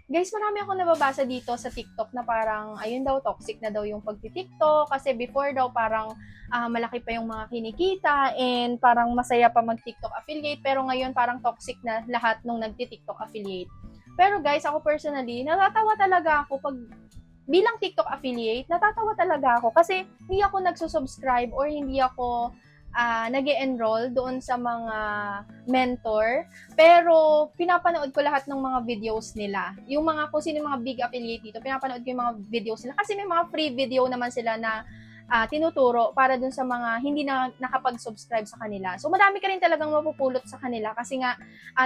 Guys, marami akong nababasa dito sa TikTok na parang, ayun daw, toxic na daw yung pagti-TikTok. Kasi before daw, parang malaki pa yung mga kinikita and parang masaya pa mag-TikTok affiliate. Pero ngayon, parang toxic na lahat nung nagti-TikTok affiliate. Pero guys, ako personally, natatawa talaga ako pag bilang TikTok affiliate, natatawa talaga ako kasi hindi ako nagsusubscribe or hindi ako nag-enroll doon sa mga mentor. Pero pinapanood ko lahat ng mga videos nila. Yung mga kung sino yung mga big affiliate dito, pinapanood ko yung mga videos nila. Kasi may mga free video naman sila na tinuturo para dun sa mga hindi na nakapag-subscribe sa kanila. So madami ka rin talagang mapupulot sa kanila kasi nga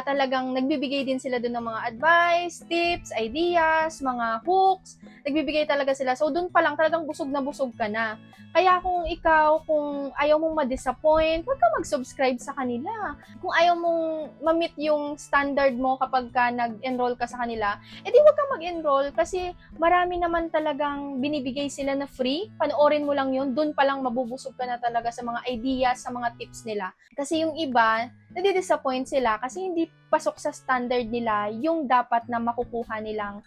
talagang nagbibigay din sila dun ng mga advice, tips, ideas, mga hooks. Nagbibigay talaga sila. So dun pa lang talagang busog na busog ka na. Kaya kung ikaw, kung ayaw mong ma-disappoint, huwag ka mag-subscribe sa kanila. Kung ayaw mong ma-meet yung standard mo kapag ka nag-enroll ka sa kanila, edi huwag ka mag-enroll kasi marami naman talagang binibigay sila na free. Panoorin mo lang yun, dun pa lang mabubusog ka na talaga sa mga ideas, sa mga tips nila. Kasi yung iba, nadi-disappoint sila kasi hindi pasok sa standard nila yung dapat na makukuha nilang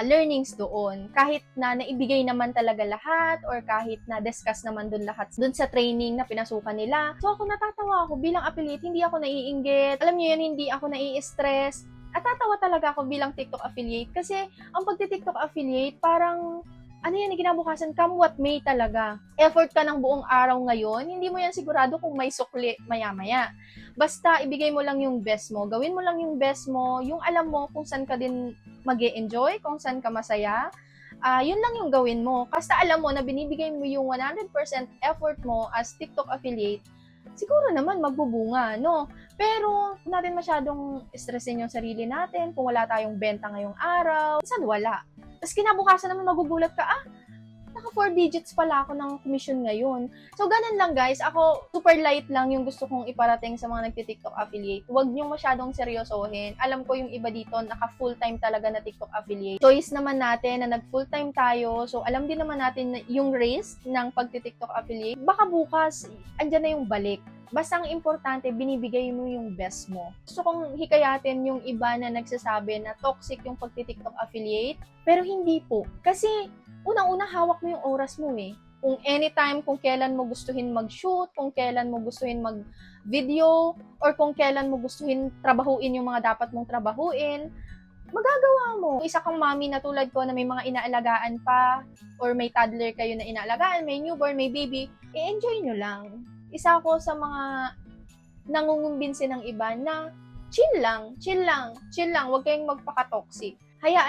learnings doon. Kahit na naibigay naman talaga lahat or kahit na discuss naman doon lahat doon sa training na pinasukan nila. So ako natatawa ako bilang affiliate, hindi ako naiinggit. Alam niyo yun, hindi ako nai-stress. At tatawa talaga ako bilang TikTok affiliate kasi ang pagti-TikTok affiliate parang ano yan, kinabukasan, come what may talaga. Effort ka ng buong araw ngayon, hindi mo yan sigurado kung may sukli maya-maya. Basta ibigay mo lang yung best mo, gawin mo lang yung best mo, yung alam mo kung saan ka din mag-e-enjoy, kung saan ka masaya, yun lang yung gawin mo. Basta alam mo na binibigay mo yung 100% effort mo as TikTok affiliate, siguro naman magbubunga, no? Pero, kung natin masyadong stressin yung sarili natin, kung wala tayong benta ngayong araw, minsan wala. Tapos kinabukasan naman magugulat ka, naka 4 digits pala ako ng commission ngayon. So, ganun lang guys. Ako, super light lang yung gusto kong iparating sa mga nagti-TikTok affiliate. Huwag niyong masyadong seryosohin. Alam ko yung iba dito, naka full-time talaga na TikTok affiliate. Choice naman natin na nag-full-time tayo. So, alam din naman natin yung risk ng pagti-TikTok affiliate. Baka bukas, andyan na yung balik. Basta ang importante, binibigay mo yung best mo. Gusto kong hikayatin yung iba na nagsasabi na toxic yung pagti-TikTok affiliate, pero hindi po. Kasi, unang-una hawak mo yung oras mo eh. Kung anytime, kung kailan mo gustuhin mag-shoot, kung kailan mo gustuhin mag-video, or kung kailan mo gustuhin trabahuin yung mga dapat mong trabahuin, magagawa mo. Isa kang mami na tulad ko na may mga inaalagaan pa, or may toddler kayo na inaalagaan, may newborn, may baby, i-enjoy nyo lang. Isa ako sa mga nangungumbinsi ng iba na chill lang, chill lang, chill lang, huwag kayong magpaka-toxic. Hayaan